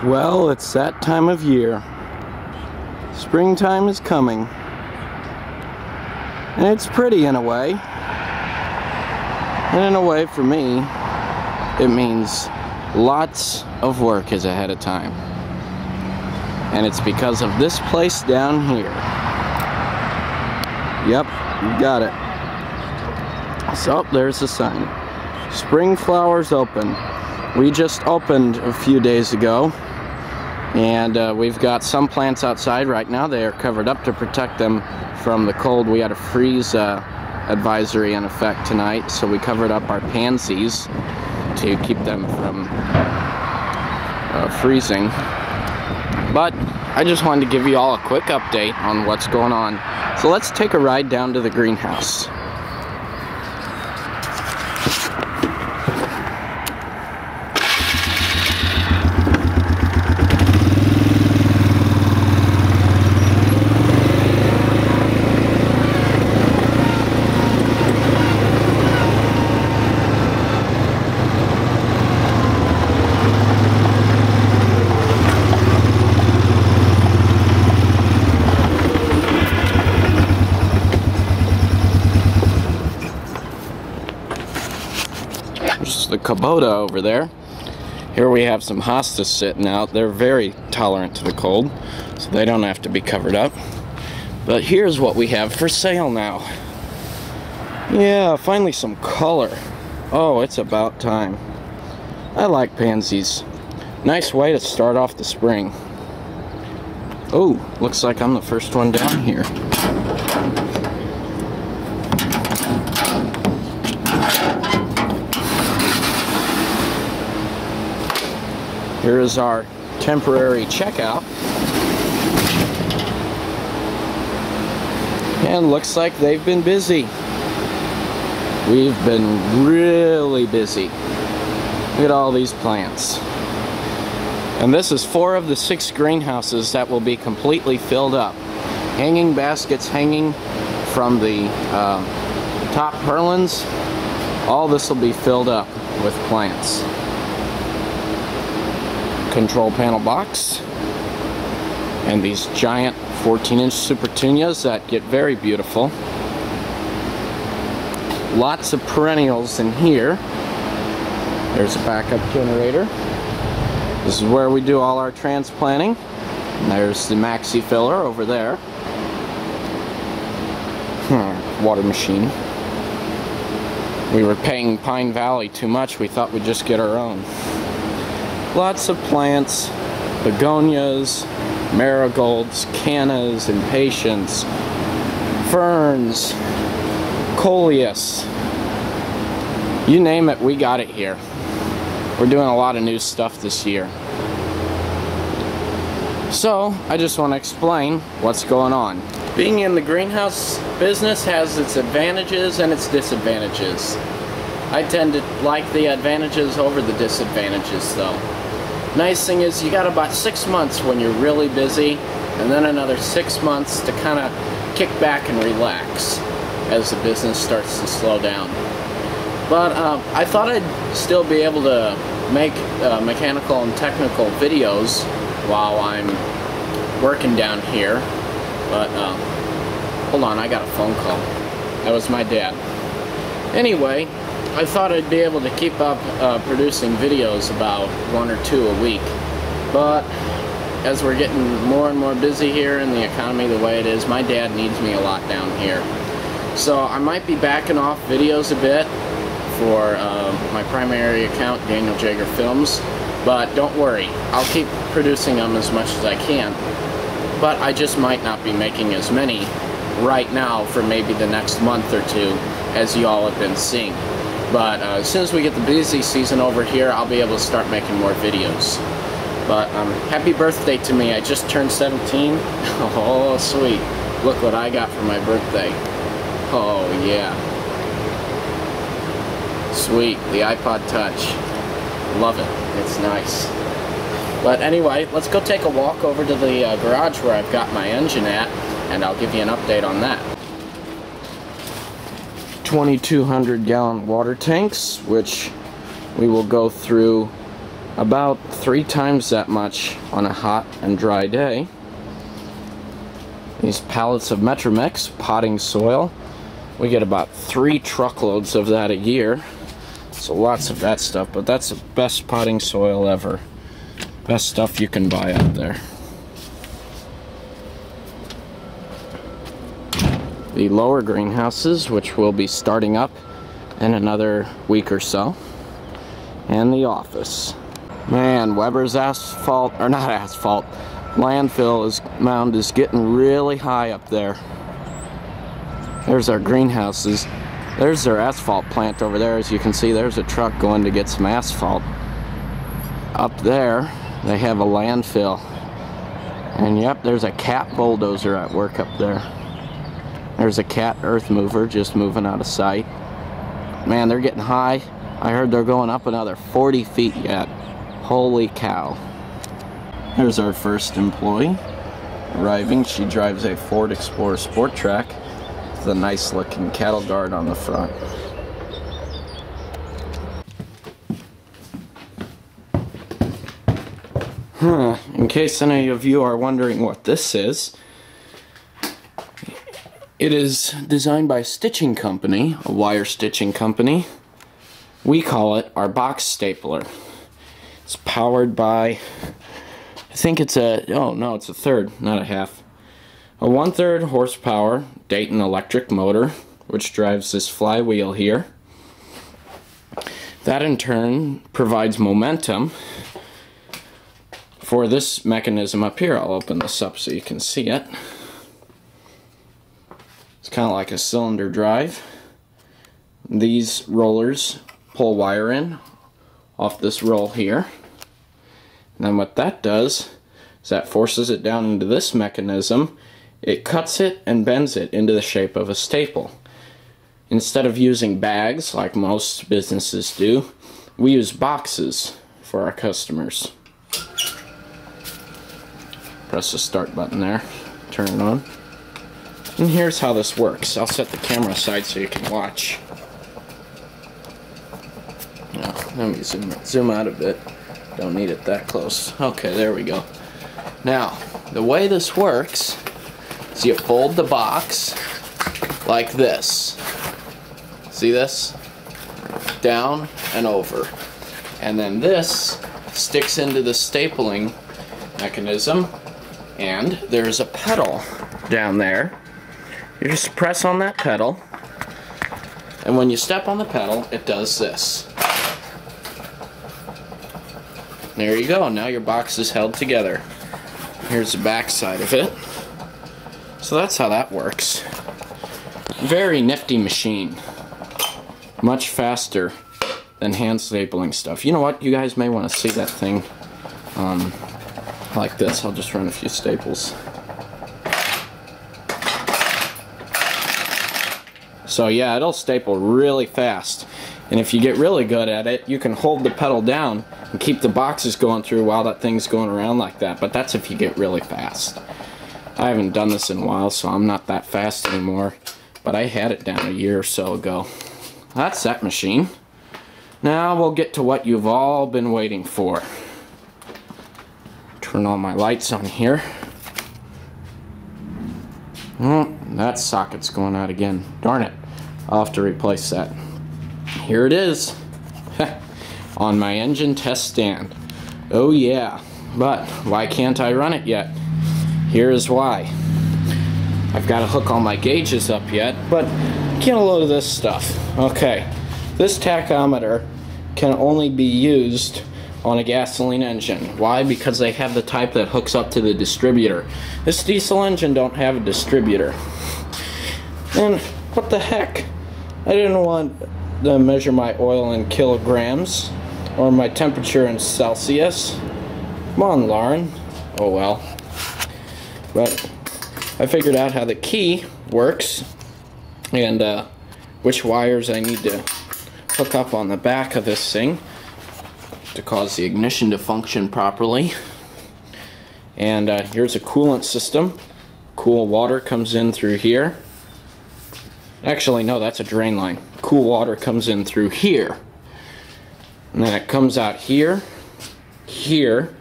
Well, it's that time of year. Springtime is coming. And it's pretty in a way. And in a way, for me, it means lots of work is ahead of time. And it's because of this place down here. Yep, you got it. So, there's the sign. Spring Flowers Open. We just opened a few days ago. And we've got some plants outside right now. They are covered up to protect them from the cold. We had a freeze advisory in effect tonight, so we covered up our pansies to keep them from freezing. But I just wanted to give you all a quick update on what's going on. So let's take a ride down to the greenhouse. There's the Kubota over there. Here we have some hostas sitting out. They're very tolerant to the cold, so they don't have to be covered up. But here's what we have for sale now. Yeah, finally some color. Oh, it's about time. I like pansies. Nice way to start off the spring. Oh, looks like I'm the first one down here. Here is our temporary checkout. And looks like they've been busy. We've been really busy. Look at all these plants. And this is 4 of the 6 greenhouses that will be completely filled up. Hanging baskets hanging from the top purlins. All this will be filled up with plants. Control panel box, and these giant 14-inch super petunias that get very beautiful. Lots of perennials in here. There's a backup generator. This is where we do all our transplanting. And there's the maxi filler over there. Water machine. We were paying Pine Valley too much. We thought we'd just get our own. Lots of plants, begonias, marigolds, cannas, impatiens, ferns, coleus. You name it, we got it here. We're doing a lot of new stuff this year. So, I just want to explain what's going on. Being in the greenhouse business has its advantages and its disadvantages. I tend to like the advantages over the disadvantages though. Nice thing is you got about 6 months when you're really busy, and then another 6 months to kind of kick back and relax as the business starts to slow down. But I thought I'd still be able to make mechanical and technical videos while I'm working down here. But hold on, I got a phone call. That was my dad. Anyway, I thought I'd be able to keep up producing videos about 1 or 2 a week, but as we're getting more and more busy here in the economy the way it is, my dad needs me a lot down here. So I might be backing off videos a bit for my primary account, DanielJaegerFilms, but don't worry, I'll keep producing them as much as I can, but I just might not be making as many right now for maybe the next month or 2 as you all have been seeing. But as soon as we get the busy season over here, I'll be able to start making more videos. But happy birthday to me. I just turned 17. Oh, sweet. Look what I got for my birthday. Oh, yeah. Sweet. The iPod Touch. Love it. It's nice. But anyway, let's go take a walk over to the garage where I've got my engine at, and I'll give you an update on that. 2,200 gallon water tanks, which we will go through about 3 times that much on a hot and dry day. These pallets of Metromix potting soil, we get about 3 truckloads of that a year. So lots of that stuff, but that's the best potting soil ever. Best stuff you can buy out there. The lower greenhouses, which will be starting up in another week or so. And the office. Man, Weber's asphalt, or not asphalt, landfill mound is getting really high up there. There's our greenhouses. There's their asphalt plant over there. As you can see, there's a truck going to get some asphalt. Up there, they have a landfill. And yep, there's a Cat bulldozer at work up there. There's a Cat earth mover just moving out of sight. Man, they're getting high. I heard they're going up another 40 feet yet. Holy cow. There's our first employee arriving. She drives a Ford Explorer Sport Track. The nice looking cattle guard on the front. In case any of you are wondering what this is, it is designed by a stitching company, a wire stitching company. We call it our box stapler. It's powered by, I think it's a, oh no, it's a third, not a half. A 1/3 horsepower Dayton electric motor, which drives this flywheel here. That in turn provides momentum for this mechanism up here. I'll open this up so you can see it. It's kind of like a cylinder drive. These rollers pull wire in off this roll here. And then what that does is that forces it down into this mechanism. It cuts it and bends it into the shape of a staple. Instead of using bags like most businesses do, we use boxes for our customers. Press the start button there, turn it on. And here's how this works. I'll set the camera aside so you can watch. Now, let me zoom out a bit. Don't need it that close. Okay, there we go. Now, the way this works is you fold the box like this. See this? Down and over. And then this sticks into the stapling mechanism, and there's a pedal down there. You just press on that pedal, and when you step on the pedal, it does this. There you go. Now your box is held together. Here's the back side of it. So that's how that works. Very nifty machine. Much faster than hand stapling stuff. You know what? You guys may want to see that thing like this. I'll just run a few staples. So yeah, it'll staple really fast. And if you get really good at it, you can hold the pedal down and keep the boxes going through while that thing's going around like that. But that's if you get really fast. I haven't done this in a while, so I'm not that fast anymore. But I had it down a year or so ago. That's that machine. Now we'll get to what you've all been waiting for. Turn all my lights on here. Oh, that socket's going out again. Darn it. I'll have to replace that. Here it is. On my engine test stand. Oh yeah. But why can't I run it yet? Here is why. I've got to hook all my gauges up yet, but get a load of this stuff. Okay. This tachometer can only be used on a gasoline engine. Why? Because they have the type that hooks up to the distributor. This diesel engine don't have a distributor. And what the heck? I didn't want to measure my oil in kilograms or my temperature in Celsius. Come on, Lauren. Oh well. But I figured out how the key works and which wires I need to hook up on the back of this thing to cause the ignition to function properly. And here's a coolant system. Cool water comes in through here. Actually, no, that's a drain line. Cool water comes in through here. And then it comes out here here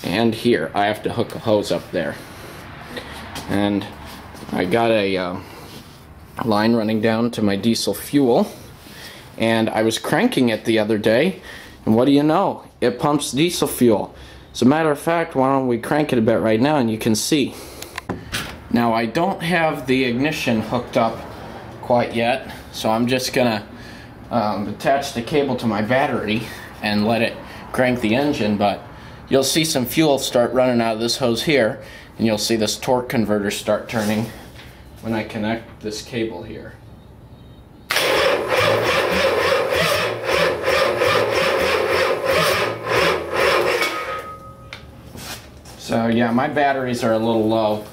and here. I have to hook a hose up there. And I got a line running down to my diesel fuel, and I was cranking it the other day, and what do you know? It pumps diesel fuel. As a matter of fact, why don't we crank it a bit right now and you can see. Now I don't have the ignition hooked up quite yet, so I'm just gonna attach the cable to my battery and let it crank the engine, but you'll see some fuel start running out of this hose here, and you'll see this torque converter start turning when I connect this cable here. So yeah, my batteries are a little low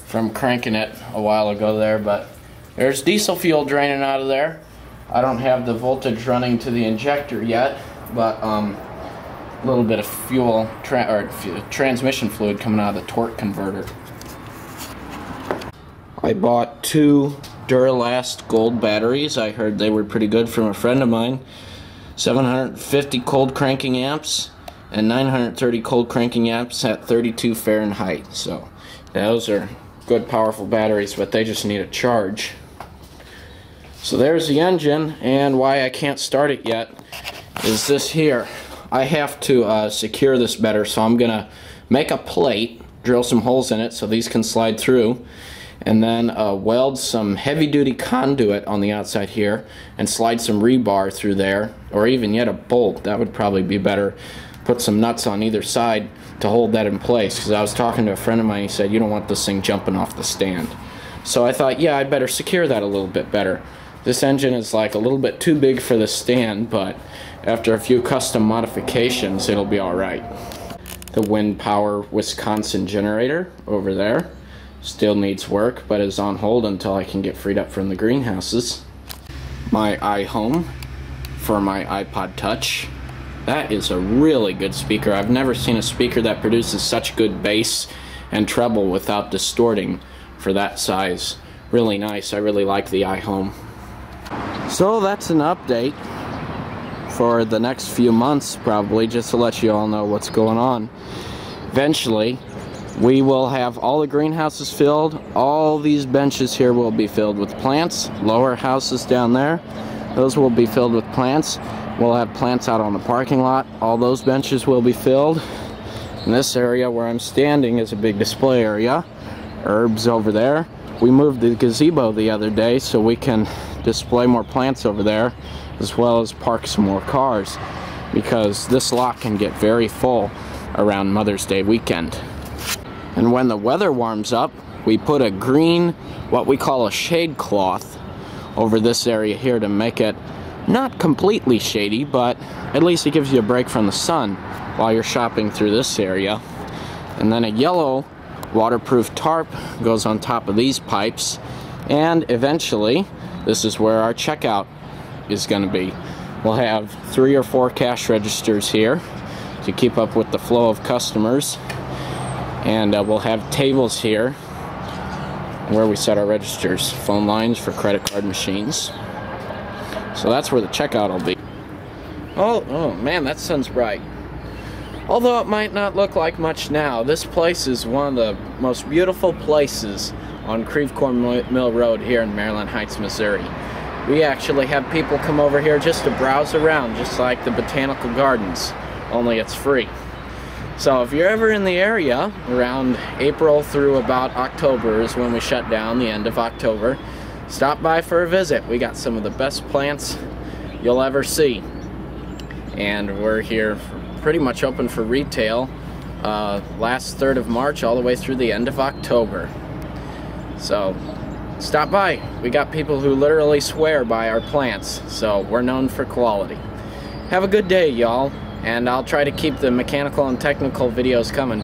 from cranking it a while ago there, but there's diesel fuel draining out of there. I don't have the voltage running to the injector yet, but a little bit of fuel, transmission fluid coming out of the torque converter. I bought 2 Duralast gold batteries. I heard they were pretty good from a friend of mine. 750 cold cranking amps and 930 cold cranking amps at 32 Fahrenheit. So those are good powerful batteries, but they just need a charge. So there's the engine, and why I can't start it yet is this here. I have to secure this better, so I'm gonna make a plate, drill some holes in it so these can slide through, and then weld some heavy-duty conduit on the outside here and slide some rebar through there, or even yet a bolt. That would probably be better. Put some nuts on either side to hold that in place, because I was talking to a friend of mine. He said you don't want this thing jumping off the stand. So I thought, yeah, I'd better secure that a little bit better. This engine is like a little bit too big for the stand, but after a few custom modifications it'll be alright. The Wind Power Wisconsin generator over there still needs work, but is on hold until I can get freed up from the greenhouses. My iHome for my iPod Touch. That is a really good speaker. I've never seen a speaker that produces such good bass and treble without distorting for that size. Really nice. I really like the iHome. So that's an update for the next few months, probably, just to let you all know what's going on. Eventually, we will have all the greenhouses filled. All these benches here will be filled with plants. Lower houses down there, those will be filled with plants. We'll have plants out on the parking lot. All those benches will be filled. And this area where I'm standing is a big display area. Herbs over there. We moved the gazebo the other day so we can display more plants over there, as well as park some more cars, because this lot can get very full around Mother's Day weekend. And when the weather warms up, we put a green, what we call a shade cloth, over this area here to make it not completely shady, but at least it gives you a break from the sun while you're shopping through this area. And then a yellow waterproof tarp goes on top of these pipes, and eventually this is where our checkout is going to be. We'll have 3 or 4 cash registers here to keep up with the flow of customers, and we'll have tables here where we set our registers, phone lines for credit card machines. So that's where the checkout will be. Oh man, that sun's bright. Although it might not look like much now, this place is one of the most beautiful places on Creve Coeur Mill Road here in Maryland Heights, Missouri. We actually have people come over here just to browse around, just like the botanical gardens, only it's free. So if you're ever in the area, around April through about October is when we shut down, the end of October, stop by for a visit. We got some of the best plants you'll ever see. And we're here pretty much open for retail last 3rd of March all the way through the end of October. So stop by. We got people who literally swear by our plants, so we're known for quality. Have a good day, y'all, and I'll try to keep the mechanical and technical videos coming.